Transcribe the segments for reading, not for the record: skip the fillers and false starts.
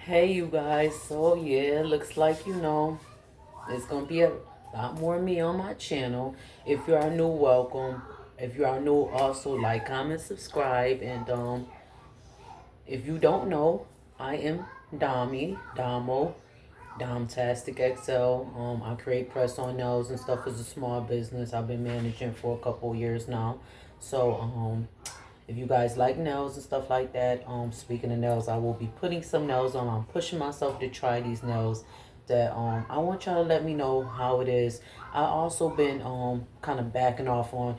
Hey you guys, so yeah, looks like it's gonna be a lot more of me on my channel. If you are new, welcome. If you are new, also like, comment, subscribe, and if you don't know, I am Damo, Domtastic XL. I create press on nails and stuff as a small business. I've been managing for a couple years now. So if you guys like nails and stuff like that, speaking of nails, I will be putting some nails on. I'm pushing myself to try these nails that I want y'all to let me know how it is. I also been kind of backing off on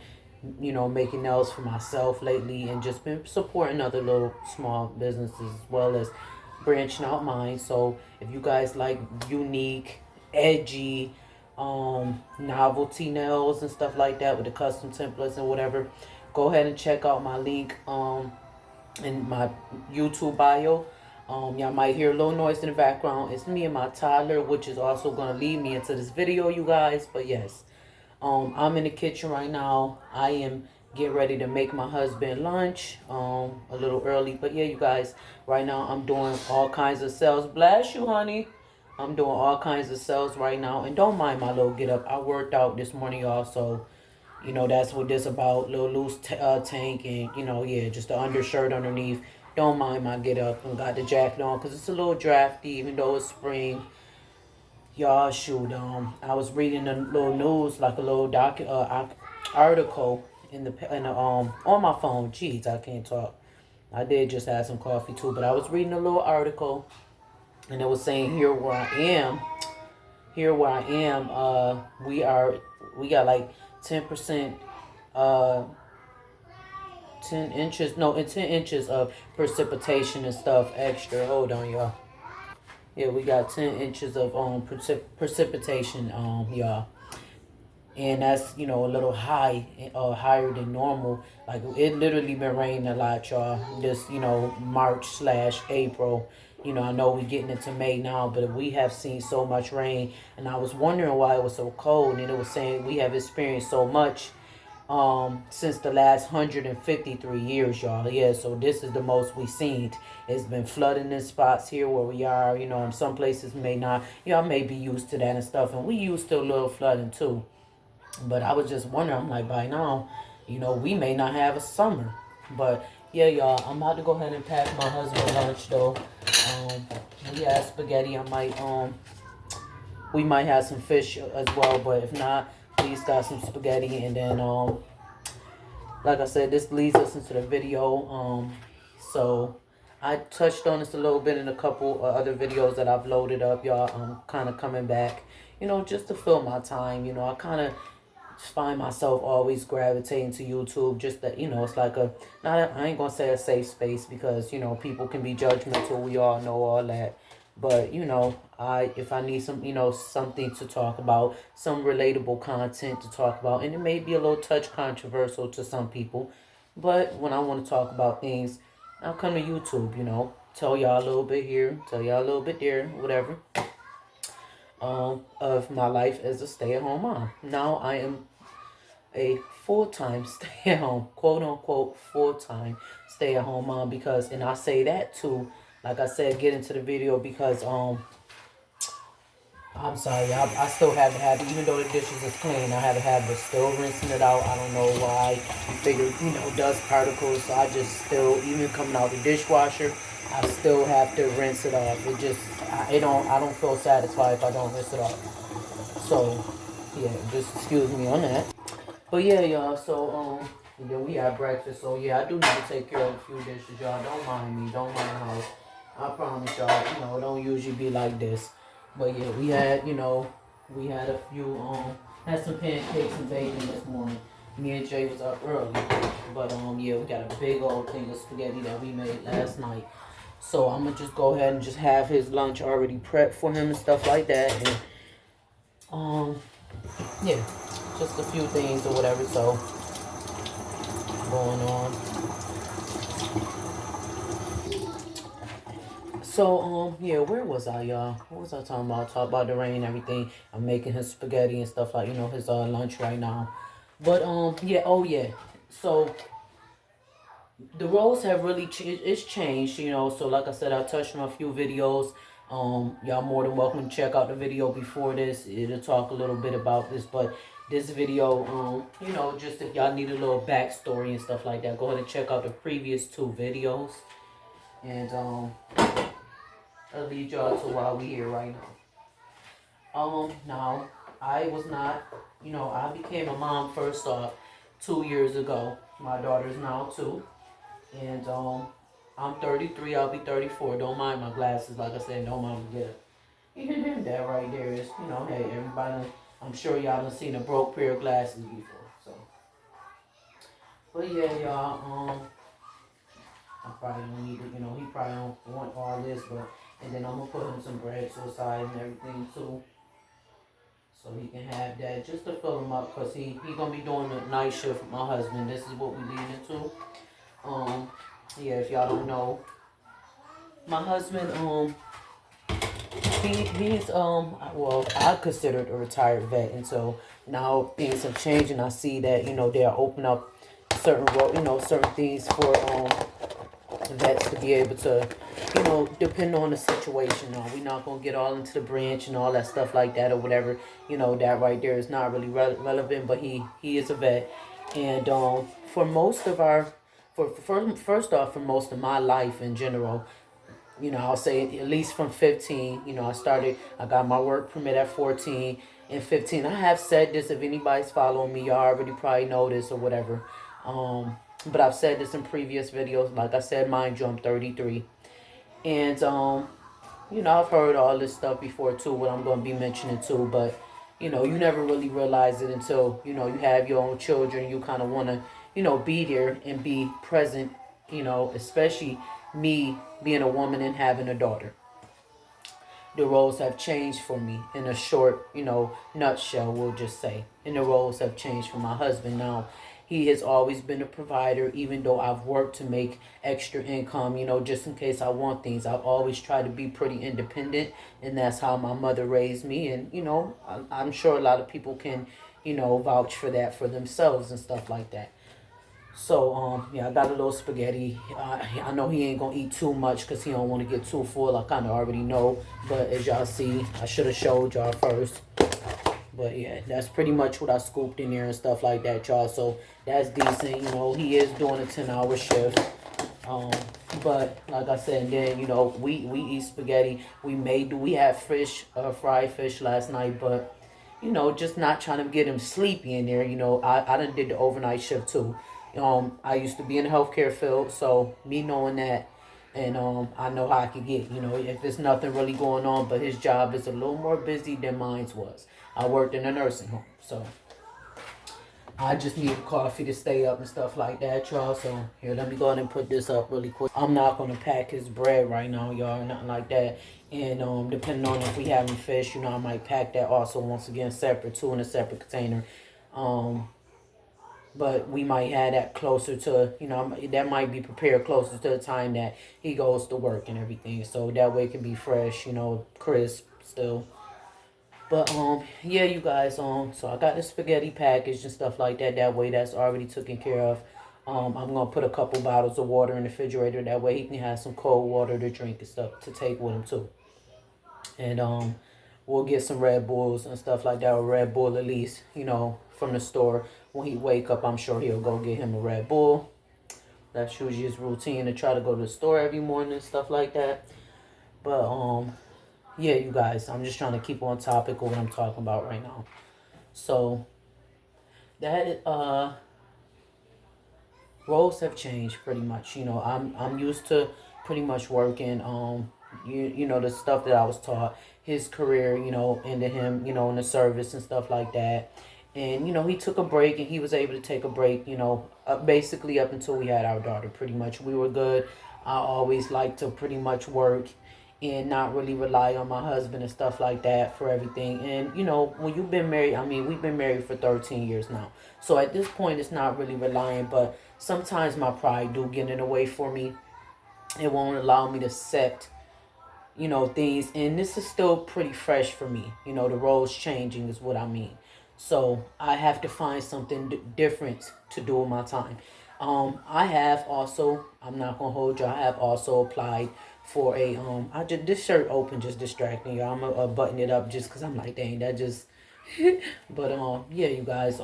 making nails for myself lately and just been supporting other little small businesses as well as branching out mine. So if you guys like unique, edgy, novelty nails and stuff like that with the custom templates and whatever, go ahead and check out my link in my YouTube bio. Y'all might hear a little noise in the background. It's me and my toddler, which is also gonna lead me into this video, you guys. But yes, I'm in the kitchen right now. I am getting ready to make my husband lunch. A little early, but yeah, you guys. Right now, I'm doing all kinds of sales. Bless you, honey. I'm doing all kinds of sales right now, and don't mind my little get up. I worked out this morning, y'all, so that's what this about. Little loose tank, and yeah, just the undershirt underneath. Don't mind my get up and got the jacket on because it's a little drafty, even though it's spring. Y'all, shoot, I was reading a little news, like a little article in the on my phone. Jeez, I can't talk. I did just have some coffee too, but I was reading a little article, and it was saying here where I am, we got like 10%, uh, 10 inches, no, 10 inches of precipitation and stuff extra. Hold on, y'all. Yeah, we got 10 inches of precipitation, y'all, and that's a little high, higher than normal. Like it literally been raining a lot, y'all. This March slash April. I know we getting into May now, but we have seen so much rain, and I was wondering why it was so cold. And it was saying we have experienced so much since the last 153 years, y'all. Yeah, so this is the most we seen. It's been flooding in spots here where we are. In some places may not. Y'all may be used to that and stuff, and we used to a little flooding too. But I was just wondering, I'm like, by now, we may not have a summer. But yeah, y'all, I'm about to go ahead and pack my husband lunch though. Um, we have spaghetti. We might have some fish as well, but if not, we just got some spaghetti, and then like I said, this leads us into the video. So I touched on this a little bit in a couple other videos that I've loaded up, y'all. I'm kind of coming back, just to fill my time. I kind of find myself always gravitating to YouTube. Just that, it's like I ain't gonna say a safe space because people can be judgmental. We all know all that. But if I need some, something to talk about, some relatable content to talk about, and it may be a little touch controversial to some people, but when I want to talk about things, I'll come to YouTube. Tell y'all a little bit here, tell y'all a little bit there, whatever. Of my life as a stay-at-home mom. Now I am a full-time stay-at-home, quote-unquote full-time stay-at-home mom, because, and I say that too, like I said, get into the video because I'm sorry, I still have the habit, even though the dishes is clean, I have a habit of still rinsing it out. I don't know why. I figure, dust particles, so I just still, even coming out the dishwasher, I still have to rinse it off. I don't feel satisfied if I don't rinse it off. So, yeah, just excuse me on that. But yeah, y'all, so, then we had breakfast, so yeah, I do need to take care of a few dishes, y'all. Don't mind me, don't mind the house. I promise y'all, it don't usually be like this. But yeah, we had a few, had some pancakes and bacon this morning. Me and Jay was up early. But, yeah, we got a big old thing of spaghetti that we made last night. So I'm gonna just go ahead and just have his lunch already prepped for him and stuff like that. And, yeah, just a few things or whatever, so, going on. So, yeah, where was I, y'all? What was I talking about? Talk about the rain and everything. I'm making his spaghetti and stuff like, his lunch right now. But, yeah, oh, yeah. So, the roles have really it's changed, you know. So like I said, I touched on a few videos. Y'all more than welcome to check out the video before this. It'll talk a little bit about this, but this video, you know, just if y'all need a little backstory and stuff like that, go ahead and check out the previous two videos. And I'll lead y'all to why we here right now. Now I was not, you know, I became a mom first off 2 years ago. My daughter's now 2. And I'm 33. I'll be 34. Don't mind my glasses. Like I said, don't mind me get it. That right there is, you know, hey, everybody. I'm sure y'all done seen a broke pair of glasses before. So, but yeah, y'all. I probably don't need it. You know, he probably don't want all this, but and then I'm gonna put him some bread to the side and everything too, so he can have that just to fill him up, cause he gonna be doing the night shift with my husband. This is what we lead into. Um, yeah, if y'all don't know, my husband, he's well, I considered a retired vet, and so now things have changed, and I see that, you know, they're open up certain certain things for vets to be able to, you know, depend on the situation. Now we're not gonna get all into the branch and all that stuff like that or whatever. You know, that right there is not really relevant, but he is a vet, and for most of our first off, for most of my life in general, you know, I'll say at least from 15, you know, I got my work permit at 14 and 15. I have said this, if anybody's following me, y'all already probably know this or whatever. But I've said this in previous videos. Like I said, mind you, I'm 33. And, you know, I've heard all this stuff before too, what I'm going to be mentioning too. But, you know, you never really realize it until, you know, you have your own children. You kind of want to, you know, be there and be present, you know, especially me being a woman and having a daughter. The roles have changed for me in a short, you know, nutshell, we'll just say. And the roles have changed for my husband now. He has always been a provider, even though I've worked to make extra income, you know, just in case I want things. I've always tried to be pretty independent, and that's how my mother raised me. And, you know, I'm sure a lot of people can, you know, vouch for that for themselves and stuff like that. So, yeah, I got a little spaghetti. I know he ain't gonna eat too much because he don't want to get too full. I kind of already know. But as y'all see, I should have showed y'all first. But yeah, that's pretty much what I scooped in there and stuff like that, y'all. So that's decent. You know, he is doing a 10-hour shift. Um, but like I said, then, you know, we eat spaghetti. We had fish, fried fish last night, but, you know, just not trying to get him sleepy in there. You know, I done did the overnight shift too. I used to be in the healthcare field, so me knowing that, and I know how I could get, you know, if there's nothing really going on, but his job is a little more busy than mine was. I worked in a nursing home, so I just need coffee to stay up and stuff like that, y'all. So here, let me go ahead and put this up really quick. I'm not gonna pack his bread right now, y'all, nothing like that. And depending on if we having fish, you know, I might pack that also once again separate too, in a separate container. But we might have that closer to, you know, that might be prepared closer to the time that he goes to work and everything. So that way it can be fresh, you know, crisp still. But yeah, you guys, so I got the spaghetti package and stuff like that. That way that's already taken care of. I'm gonna put a couple bottles of water in the refrigerator. That way he can have some cold water to drink and stuff to take with him too. And we'll get some Red Bulls and stuff like that, or Red Bull at least, you know, from the store. When he wake up, I'm sure he'll go get him a Red Bull. That's usually his routine, to try to go to the store every morning and stuff like that. But yeah, you guys, I'm just trying to keep on topic of what I'm talking about right now. So that roles have changed pretty much. You know, I'm used to pretty much working you know, the stuff that I was taught. His career, you know, into him, you know, in the service and stuff like that. And, you know, he took a break, and he was able to take a break, you know, basically up until we had our daughter. Pretty much we were good. I always like to pretty much work and not really rely on my husband and stuff like that for everything. And, you know, when you've been married, I mean, we've been married for 13 years now. So at this point, it's not really relying, but sometimes my pride do get in the way for me. It won't allow me to set, you know, things. And this is still pretty fresh for me. You know, the roles changing is what I mean. So I have to find something different to do with my time. I have also, I'm not gonna hold you, I have also applied for a I just, this shirt open just distracting you. I'm gonna button it up just because I'm like, dang, that just but yeah, you guys,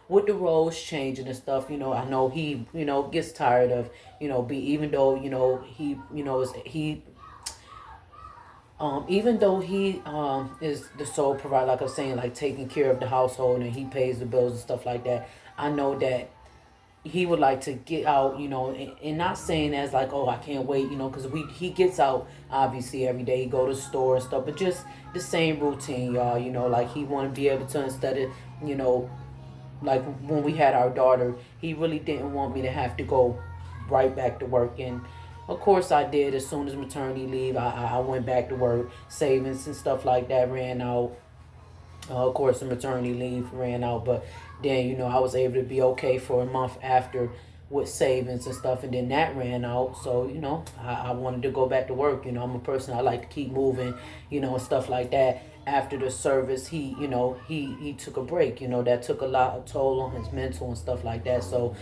with the roles changing and stuff, I know he, gets tired of, be even though, he, even though he is the sole provider, like I was saying, like taking care of the household and he pays the bills and stuff like that. I know that he would like to get out, and not saying as like, oh, I can't wait, because he gets out obviously every day. He go to the store and stuff, but just the same routine, y'all. Like he want to be able to, instead of, you know, like when we had our daughter, he really didn't want me to have to go right back to work. And of course I did. As soon as maternity leave, I went back to work. Savings and stuff like that ran out. Of course the maternity leave ran out, but then I was able to be okay for a month after with savings and stuff, and then that ran out. So I wanted to go back to work. I'm a person, I like to keep moving, and stuff like that. After the service, he took a break. That took a lot of toll on his mental and stuff like that. So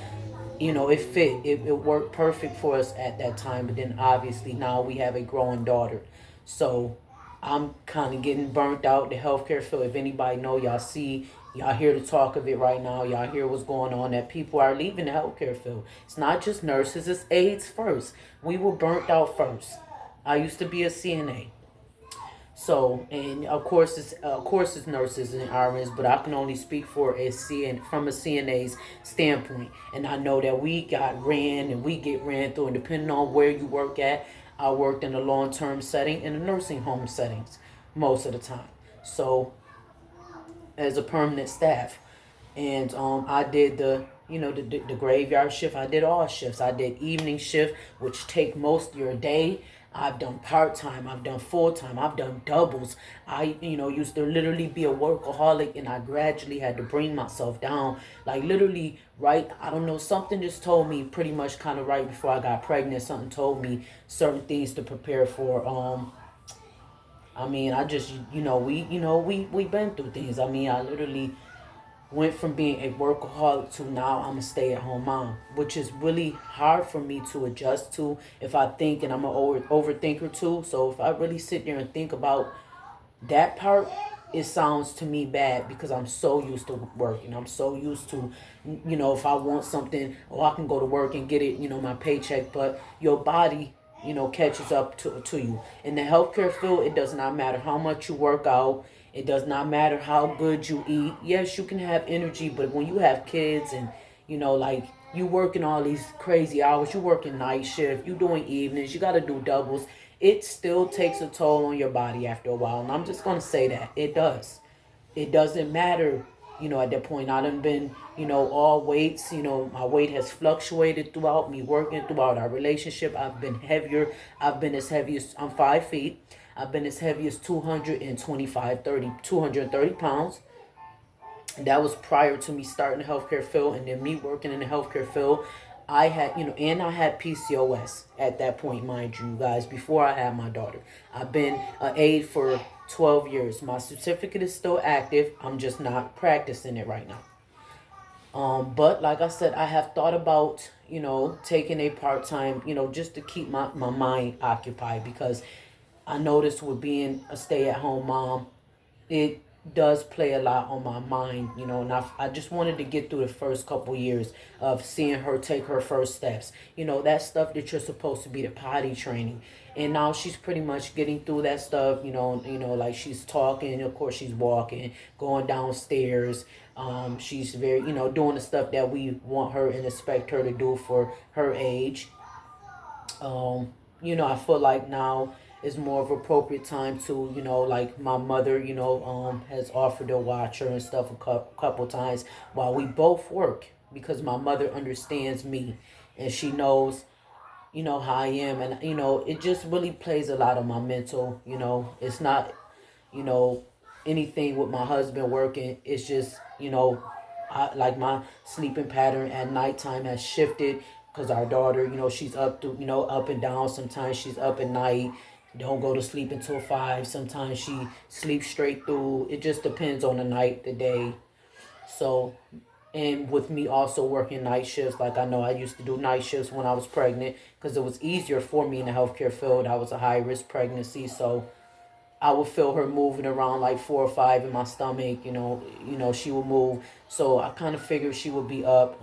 it fit. It worked perfect for us at that time. But then obviously now we have a growing daughter. So I'm kind of getting burnt out the healthcare field. If anybody know, y'all hear the talk of it right now. Y'all hear what's going on, that people are leaving the healthcare field. It's not just nurses, it's aides first. We were burnt out first. I used to be a CNA. So, and of course it's nurses and RNs, but I can only speak for from a CNA's standpoint. And I know that we got ran and we get ran through, and depending on where you work at, I worked in a long-term setting and a nursing home settings most of the time. So, as a permanent staff, and I did the graveyard shift. I did all shifts. I did evening shift, which take most of your day. I've done part-time, I've done full-time, I've done doubles. I used to literally be a workaholic, and I gradually had to bring myself down, like literally, right? I don't know, something just told me pretty much kind of right before I got pregnant. Something told me certain things to prepare for. I mean, I just, we been through things. I mean, I literally went from being a workaholic to now I'm a stay-at-home mom, which is really hard for me to adjust to if I think, and I'm an overthinker too. So if I really sit there and think about that part, it sounds to me bad because I'm so used to working. I'm so used to, if I want something, oh, I can go to work and get it, my paycheck. But your body, catches up to you. In the healthcare field, it does not matter how much you work out. It does not matter how good you eat. Yes, you can have energy, but when you have kids and, like you working all these crazy hours, you working night shift, you doing evenings, you got to do doubles, it still takes a toll on your body after a while. And I'm just going to say that. It does. It doesn't matter, at that point. I done been, all weights, my weight has fluctuated throughout me working, throughout our relationship. I've been heavier. I've been as heavy as, I'm 5 feet. I've been as heavy as 230 pounds. That was prior to me starting the healthcare field, and then me working in the healthcare field. I had, and I had PCOS at that point, mind you guys, before I had my daughter. I've been an aide for 12 years. My certificate is still active. I'm just not practicing it right now. But like I said, I have thought about, taking a part-time, just to keep my mind occupied, because I noticed with being a stay-at-home mom, it does play a lot on my mind, and I just wanted to get through the first couple years of seeing her take her first steps, that stuff that you're supposed to be, the potty training. And now she's pretty much getting through that stuff, like she's talking, of course she's walking, going downstairs. She's very, doing the stuff that we want her and expect her to do for her age. I feel like now is more of appropriate time to, like my mother, has offered to watch her and stuff a couple times while we both work, because my mother understands me and she knows, how I am. And, it just really plays a lot on my mental, it's not, you know, anything with my husband working. It's just, like my sleeping pattern at nighttime has shifted because our daughter, she's up and down. Sometimes she's up at night, don't go to sleep until 5. Sometimes she sleeps straight through. It just depends on the night, the day. So And with me also working night shifts, like I know I used to do night shifts when I was pregnant because it was easier for me in the healthcare field. I was a high risk pregnancy, so I would feel her moving around like 4 or 5 in my stomach. She would move. So I kind of figured she would be up.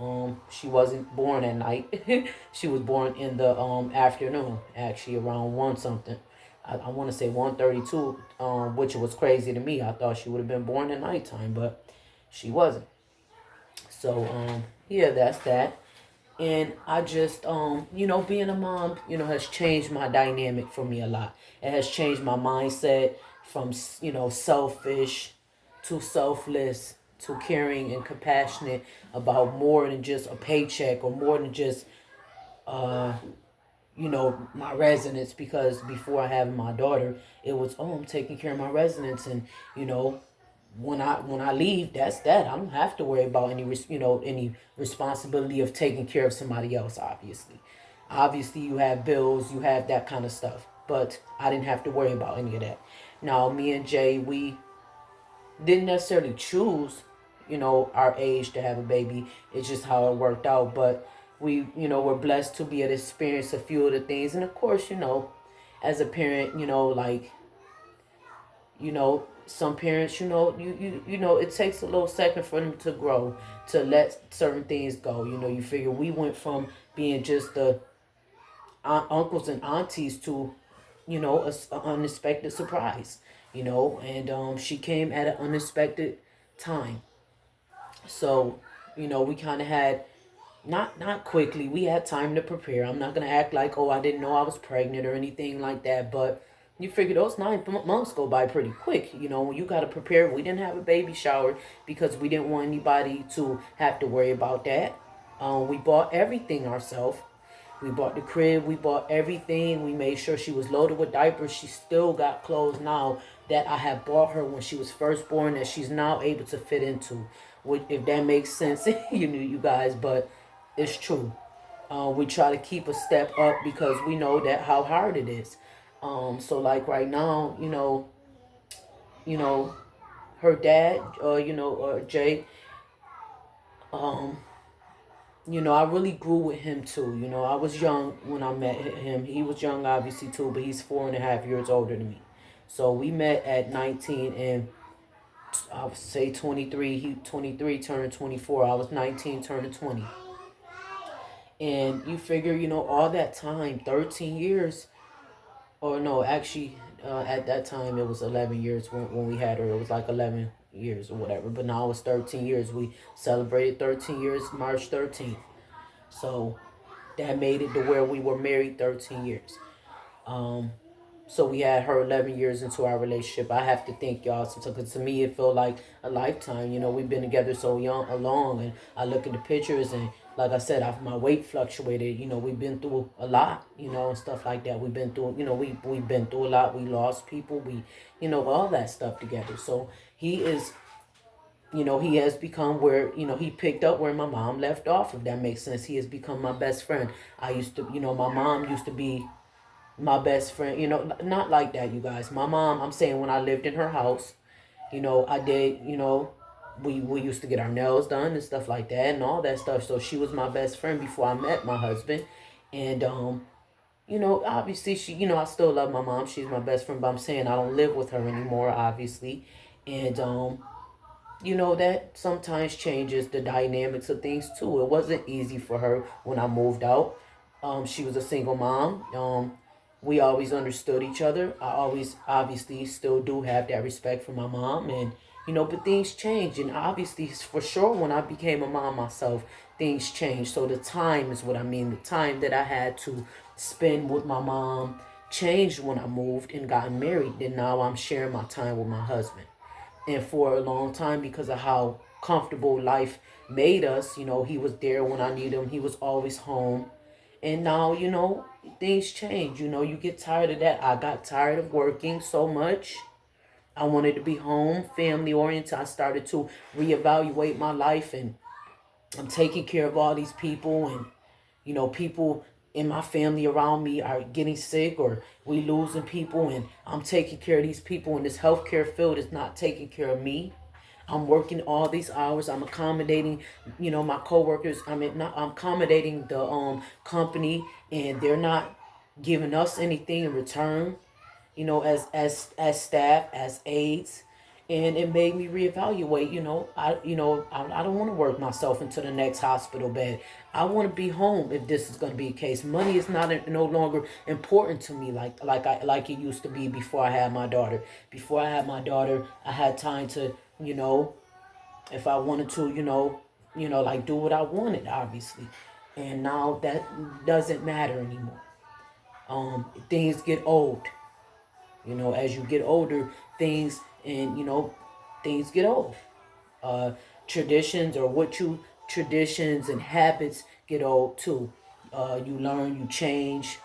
She wasn't born at night. She was born in the afternoon, actually around one something. I want to say 1:32, which was crazy to me. I thought she would have been born at nighttime, but she wasn't. So yeah, that's that. And I just being a mom, has changed my dynamic for me a lot. It has changed my mindset from selfish to selfless to caring and compassionate about more than just a paycheck or more than just uh my residence. Because before I having my daughter, it was, oh, I'm taking care of my residence, and you know when I leave, that's that. I don't have to worry about any responsibility of taking care of somebody else. Obviously you have bills, you have that kind of stuff, but I didn't have to worry about any of that. Now me and Jay, we didn't necessarily choose our age to have a baby. It's just how it worked out. But we were blessed to be able to experience a few of the things. And of course, as a parent, like some parents, it takes a little second for them to grow, to let certain things go. You figure we went from being just the uncles and aunties to, a unexpected surprise, and she came at an unexpected time. So, we kind of had not quickly. We had time to prepare. I'm not gonna act like, oh, I didn't know I was pregnant or anything like that. But you figure those 9 months go by pretty quick. When you gotta prepare. We didn't have a baby shower because we didn't want anybody to have to worry about that. We bought everything ourselves. We bought the crib. We bought everything. We made sure she was loaded with diapers. She still got clothes now that I had bought her when she was first born that she's now able to fit into. If that makes sense, you guys, but it's true. We try to keep a step up because we know that how hard it is. So like right now, you know, her dad, Jay, um, I really grew with him too. I was young when I met him. He was young, obviously, too, but he's 4.5 years older than me. So we met at 19 and I would say 23. He 23 turning 24. I was 19 turning 20. And you figure, all that time, 13 years, or no, actually, at that time it was 11 years when we had her. It was like 11 years or whatever. But now it's 13 years. We celebrated 13 years March 13th. So that made it to where we were married 13 years. Um, so we had her 11 years into our relationship. I have to thank y'all sometimes, because to me it felt like a lifetime. We've been together so long, and I look at the pictures, and like I said, my weight fluctuated. We've been through a lot, and stuff like that. We've been through, we've been through a lot. We lost people. All that stuff together. So he is, he has become where, he picked up where my mom left off, if that makes sense. He has become my best friend. I used to, my mom used to be my best friend, not like that, you guys. My mom, I'm saying, when I lived in her house, I did, we used to get our nails done and stuff like that and all that stuff. So she was my best friend before I met my husband. And, obviously she, I still love my mom. She's my best friend, but I'm saying I don't live with her anymore, obviously. And, that sometimes changes the dynamics of things too. It wasn't easy for her when I moved out. She was a single mom. We always understood each other. I always obviously still do have that respect for my mom, and but things change, and obviously for sure when I became a mom myself, things changed. So the time is what I mean. The time that I had to spend with my mom changed when I moved and got married. Then now I'm sharing my time with my husband. And for a long time, because of how comfortable life made us, he was there when I needed him. He was always home. And now, things change. You get tired of that. I got tired of working so much. I wanted to be home, family oriented. I started to reevaluate my life, and I'm taking care of all these people, and people in my family around me are getting sick, or we losing people, and I'm taking care of these people, and this healthcare field is not taking care of me. I'm working all these hours. I'm accommodating, my coworkers. I'm accommodating the company, and they're not giving us anything in return. As staff, as aides, and it made me reevaluate. I don't want to work myself into the next hospital bed. I want to be home if this is going to be the case. Money is no longer important to me like it used to be before I had my daughter. Before I had my daughter, I had time to, if I wanted to, like do what I wanted, obviously. And now that doesn't matter anymore. Things get old. As you get older, things get old. Uh, traditions or traditions and habits get old too. You learn, you change.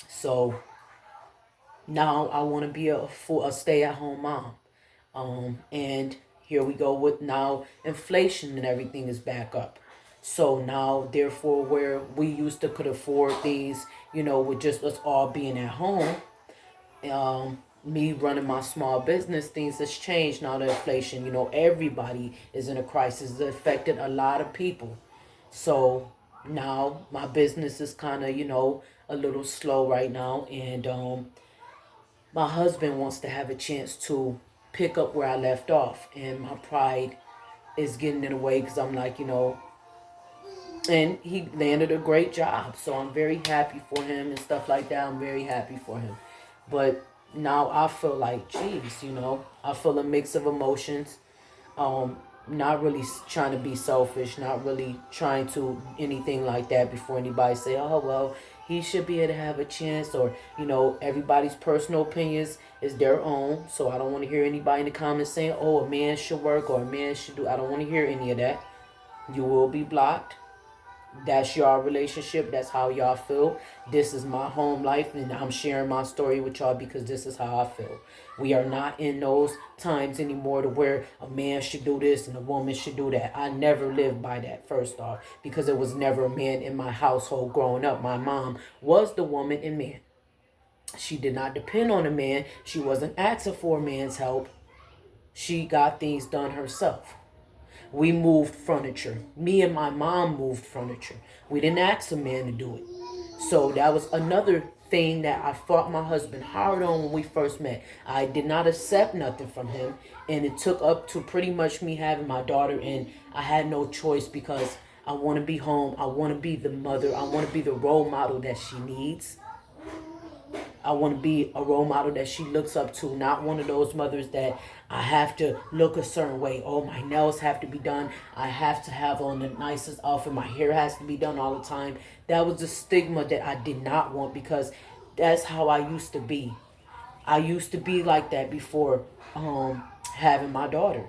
So now I want to be a stay-at-home mom. And here we go with now inflation and everything is back up. So now, therefore, where we used to could afford things, with just us all being at home, me running my small business, things has changed now. The inflation, everybody is in a crisis. It affected a lot of people. So now my business is kind of, a little slow right now. And my husband wants to have a chance to pick up where I left off. And my pride is getting in the way because I'm like, and he landed a great job. So I'm very happy for him and stuff like that. I'm very happy for him. But now I feel like, geez, I feel a mix of emotions. Not really trying to be selfish, not really trying to anything like that before anybody say, oh, well, he should be able to have a chance, or, everybody's personal opinions is their own. So I don't want to hear anybody in the comments saying, oh, a man should work or a man should do. I don't want to hear any of that. You will be blocked. That's your relationship. That's how y'all feel. This is my home life, and I'm sharing my story with y'all because this is how I feel. We are not in those times anymore to where a man should do this and a woman should do that. I never lived by that, first off, because there was never a man in my household growing up. My mom was the woman and man. She did not depend on a man. She wasn't asking for a man's help. She got things done herself. We moved furniture. Me and my mom moved furniture. We didn't ask a man to do it. So that was another thing that I fought my husband hard on when we first met. I did not accept nothing from him. And it took up to pretty much me having my daughter. And I had no choice because I want to be home. I want to be the mother. I want to be the role model that she needs. I want to be a role model that she looks up to, not one of those mothers that I have to look a certain way. Oh, my nails have to be done. I have to have on the nicest outfit. My hair has to be done all the time. That was the stigma that I did not want because that's how I used to be. I used to be like that before having my daughter.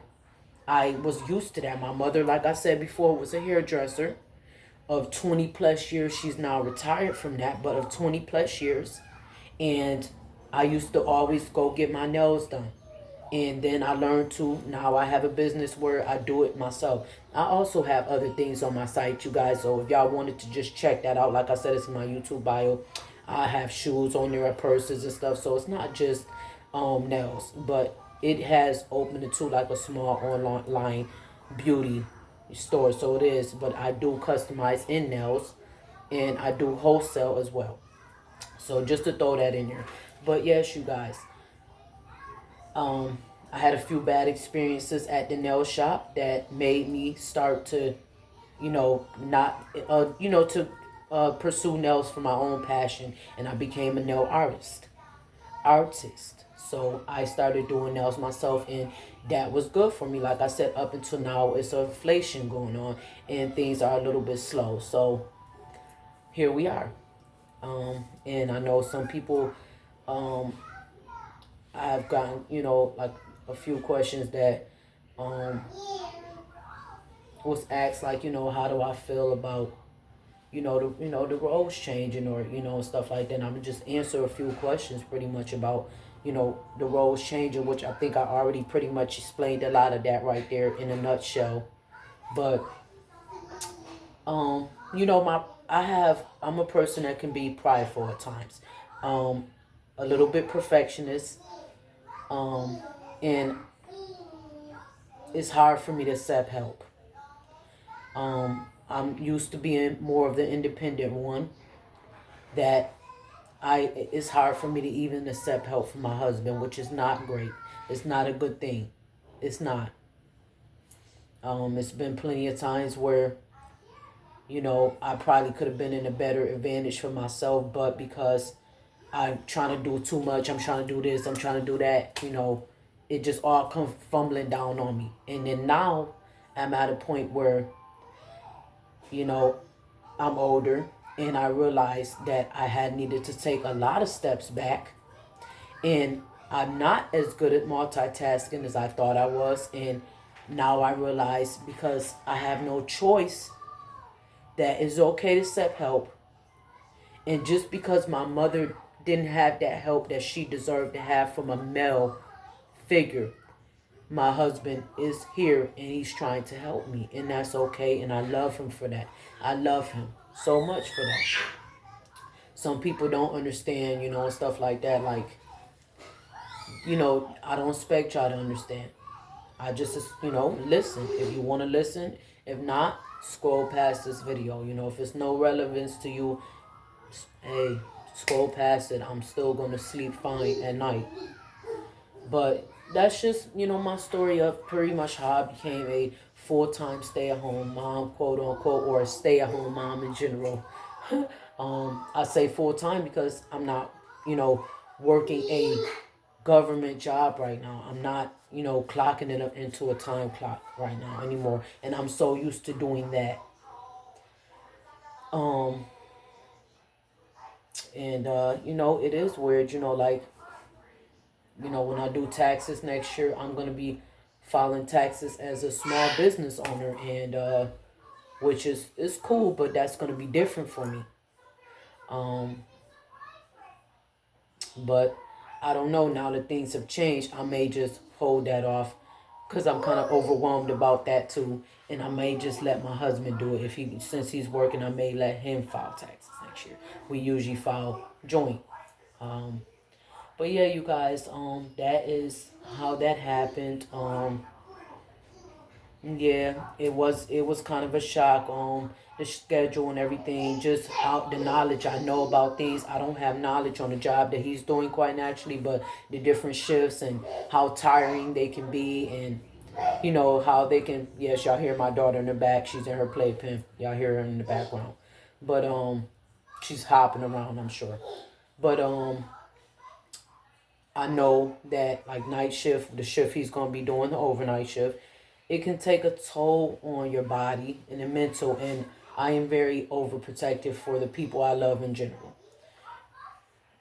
I was used to that. My mother, like I said before, was a hairdresser of 20 plus years. She's now retired from that, but of 20 plus years. And I used to always go get my nails done. And then I learned to, now I have a business where I do it myself. I also have other things on my site, you guys. So if y'all wanted to just check that out, like I said, it's in my YouTube bio. I have shoes on there, purses and stuff. So it's not just nails, but it has opened it to like a small online beauty store. So it is, but I do customize in nails and I do wholesale as well. So just to throw that in there. But yes, you guys, I had a few bad experiences at the nail shop that made me start to, not, to pursue nails for my own passion. And I became a nail artist. So I started doing nails myself, and that was good for me. Like I said, up until now, it's inflation going on, and things are a little bit slow. So here we are. And I know some people, I've gotten, like a few questions that was asked, like, how do I feel about, the roles changing, or, stuff like that. And I'm gonna just answer a few questions pretty much about, the roles changing, which I think I already pretty much explained a lot of that right there in a nutshell. But, I'm a person that can be prideful at times. A little bit perfectionist. And it's hard for me to accept help. I'm used to being more of the independent one. That it's hard for me to even accept help from my husband, which is not great. It's not a good thing. It's not. It's been plenty of times where, I probably could have been in a better advantage for myself, but because I'm trying to do too much, I'm trying to do this, I'm trying to do that, it just all comes fumbling down on me. And then now I'm at a point where, you know, I'm older and I realized that I had needed to take a lot of steps back, and I'm not as good at multitasking as I thought I was. And now I realize, because I have no choice, that it's okay to accept help. And just because my mother didn't have that help that she deserved to have from a male figure, my husband is here and he's trying to help me. And that's okay. And I love him for that. I love him so much for that. Some people don't understand, and stuff like that. Like, I don't expect y'all to understand. I just, listen. If you want to listen, if not, scroll past this video. If it's no relevance to you, hey, scroll past it. I'm still going to sleep fine at night. But that's just, my story of pretty much how I became a full-time stay-at-home mom, quote unquote, or a stay-at-home mom in general. I say full-time because I'm not, working a government job right now. I'm not, clocking it up into a time clock right now anymore. And I'm so used to doing that. Um, it is weird, like, when I do taxes next year, I'm going to be filing taxes as a small business owner, and which is cool, but that's going to be different for me. Um, but I don't know, now that things have changed, I may just hold that off because I'm kind of overwhelmed about that too, and I may just let my husband do it. Since he's working, I may let him file taxes next year. We usually file joint. Um, but yeah, you guys, that is how that happened. Yeah, it was kind of a shock on the schedule and everything. Just out the knowledge I know about things. I don't have knowledge on the job that he's doing quite naturally, but the different shifts and how tiring they can be, and how they can. Yes, y'all hear my daughter in the back. She's in her playpen. Y'all hear her in the background, but she's hopping around, I'm sure. But I know that, like, night shift, the shift he's gonna be doing, the overnight shift, it can take a toll on your body and the mental. And I am very overprotective for the people I love in general.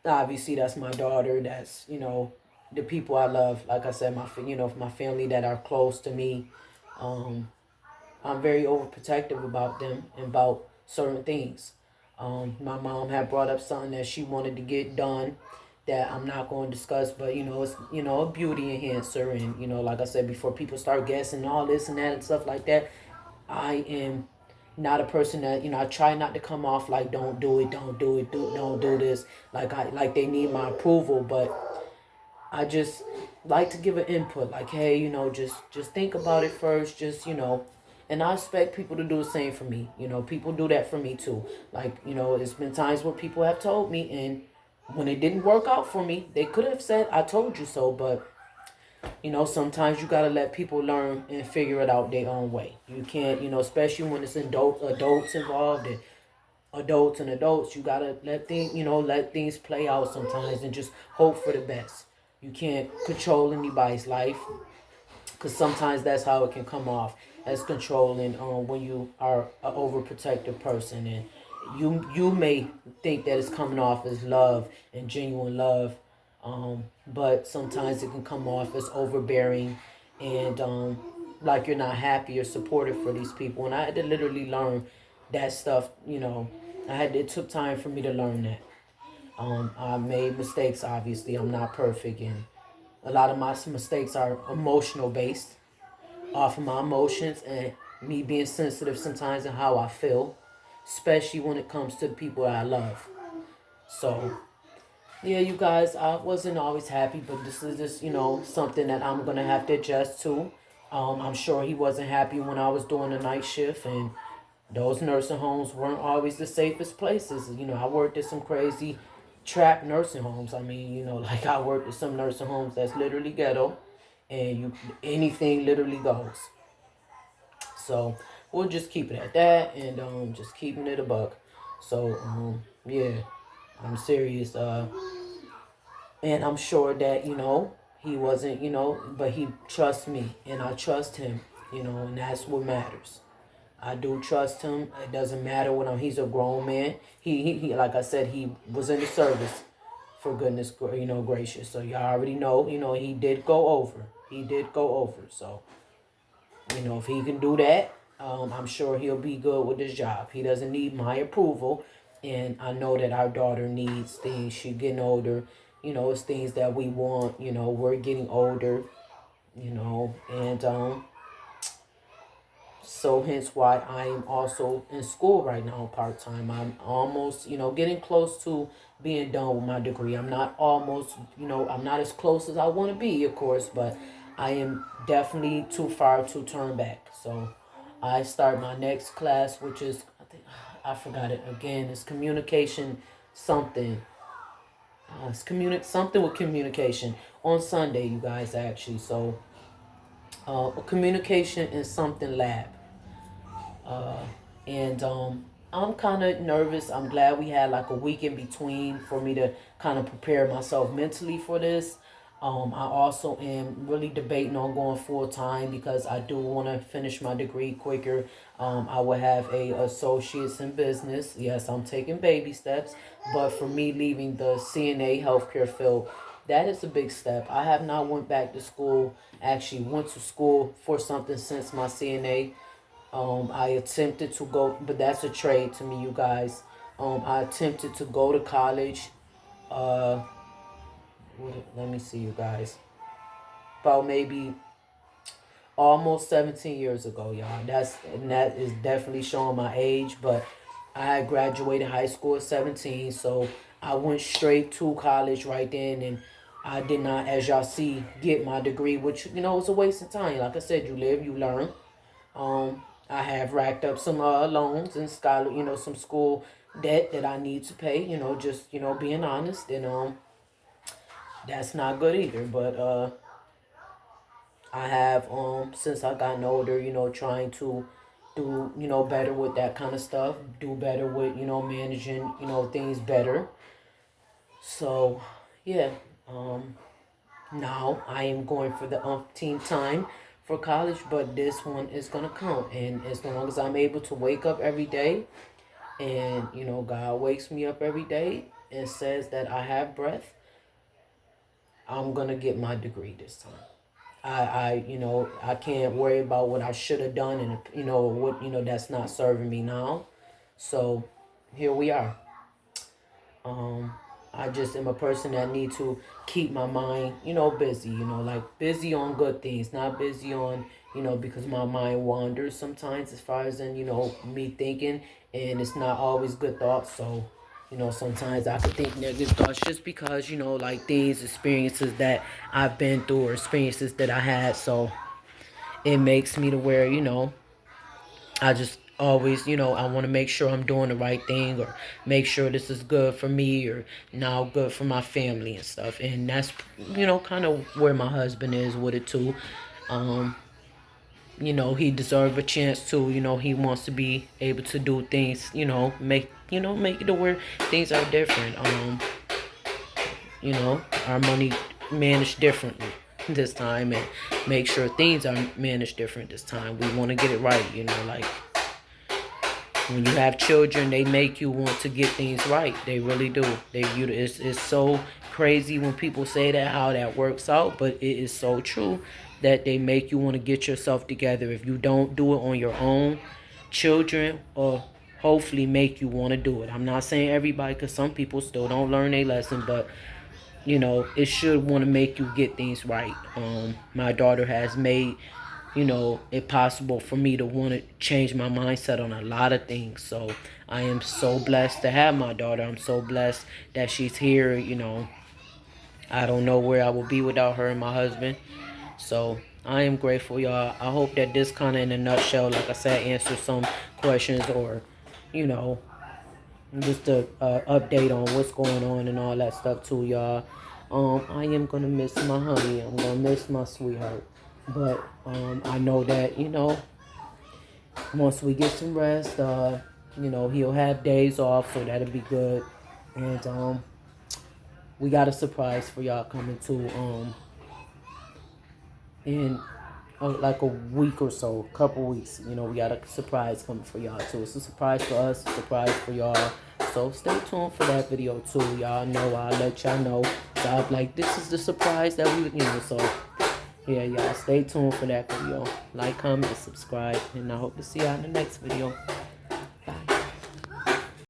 Obviously, that's my daughter. That's, the people I love. Like I said, my family that are close to me. Um, I'm very overprotective about them and about certain things. My mom had brought up something that she wanted to get done that I'm not going to discuss, but it's a beauty enhancer, and like I said before, people start guessing all this and that and stuff like that. I am not a person that, I try not to come off like, don't do it, don't do it, don't do this, like they need my approval, but I just like to give an input, like, hey, just think about it first, just, and I expect people to do the same for me. People do that for me too. Like, there's been times where people have told me, and when it didn't work out for me, they could have said, I told you so, but sometimes you gotta let people learn and figure it out their own way. You can't, especially when it's adults involved, and adults, you gotta let things play out sometimes and just hope for the best. You can't control anybody's life, because sometimes that's how it can come off, as controlling, when you are an overprotective person, and you may think that it's coming off as love and genuine love, but sometimes it can come off as overbearing, and like you're not happy or supportive for these people. And I had to literally learn that stuff. It took time for me to learn that. I made mistakes, obviously. I'm not perfect, and a lot of my mistakes are emotional based, off of my emotions and me being sensitive sometimes and how I feel, especially when it comes to the people that I love. So, yeah, you guys, I wasn't always happy, but this is just, something that I'm going to have to adjust to. I'm sure he wasn't happy when I was doing the night shift, and those nursing homes weren't always the safest places. You know, I worked at some crazy trap nursing homes. I mean, you know, like I worked at some nursing homes that's literally ghetto, and you anything literally goes. So we'll just keep it at that, and just keeping it a buck. So yeah, I'm serious. And I'm sure that he wasn't, but he trusts me, and I trust him, and that's what matters. I do trust him. It doesn't matter when he's a grown man. He like I said, he was in the service, for goodness, gracious. So y'all already know, he did go over. He did go over. So, if he can do that, I'm sure he'll be good with his job. He doesn't need my approval. And I know that our daughter needs things. She's getting older. It's things that we want. We're getting older, and so hence why I am also in school right now part-time. I'm almost, getting close to being done with my degree. I'm not almost, I'm not as close as I want to be, of course, but I am definitely too far to turn back. So I start my next class, which is, I forgot it again. It's communication something. It's something with communication on Sunday, you guys, actually. So communication and something lab. And I'm kind of nervous. I'm glad we had like a week in between for me to kind of prepare myself mentally for this. I also am really debating on going full time because I do want to finish my degree quicker. I will have a associates in business. Yes, I'm taking baby steps, but for me leaving the CNA healthcare field, that is a big step. I have not went back to school. Actually, went to school for something since my CNA. I attempted to go, but that's a trade to me, you guys. I attempted to go to college. Uh, Let me see, you guys. About maybe almost 17 years ago, y'all. That is definitely showing my age, but I graduated high school at 17, so I went straight to college right then, and I did not, as y'all see, get my degree, which was a waste of time. Like I said, you live, you learn. I have racked up some loans and some school debt that I need to pay. Just being honest, and that's not good either. But I have since I gotten older, trying to do better with that kind of stuff. Do better with managing things better. So yeah, now I am going for the umpteenth time for college, but this one is gonna count. And as long as I'm able to wake up every day, and God wakes me up every day and says that I have breath, I'm gonna get my degree this time. I can't worry about what I should have done, and what that's not serving me now. So here we are. Um, I just am a person that need to keep my mind, busy, like busy on good things, not busy on, because my mind wanders sometimes as far as in, me thinking, and it's not always good thoughts. So, sometimes I could think negative thoughts just because, like things, experiences that I've been through or experiences that I had. So it makes me to where, I just always, I want to make sure I'm doing the right thing, or make sure this is good for me, or now good for my family and stuff. And that's, kind of where my husband is with it too. Um, he deserves a chance too. He wants to be able to do things, make it to where things are different. Our money managed differently this time, and make sure things are managed different this time. We want to get it right, like when you have children, they make you want to get things right. They really do. It's so crazy when people say that, how that works out, but it is so true that they make you want to get yourself together. If you don't do it on your own, children will hopefully make you want to do it. I'm not saying everybody, because some people still don't learn a lesson, but it should want to make you get things right. My daughter has made it possible for me to want to change my mindset on a lot of things. So I am so blessed to have my daughter. I'm so blessed that she's here. I don't know where I will be without her and my husband. So I am grateful, y'all. I hope that this kind of in a nutshell, like I said, answers some questions, or, you know, just a update on what's going on and all that stuff too, y'all. I am gonna miss my honey. I'm gonna miss my sweetheart. But I know that, once we get some rest, he'll have days off, so that'll be good. And we got a surprise for y'all coming too. In like a week or so, couple weeks. We got a surprise coming for y'all too. It's a surprise for us, a surprise for y'all. So stay tuned for that video too. Y'all know I'll let y'all know. So I'm like, this is the surprise that so yeah, y'all stay tuned for that video. Like, comment, and subscribe, and I hope to see y'all in the next video.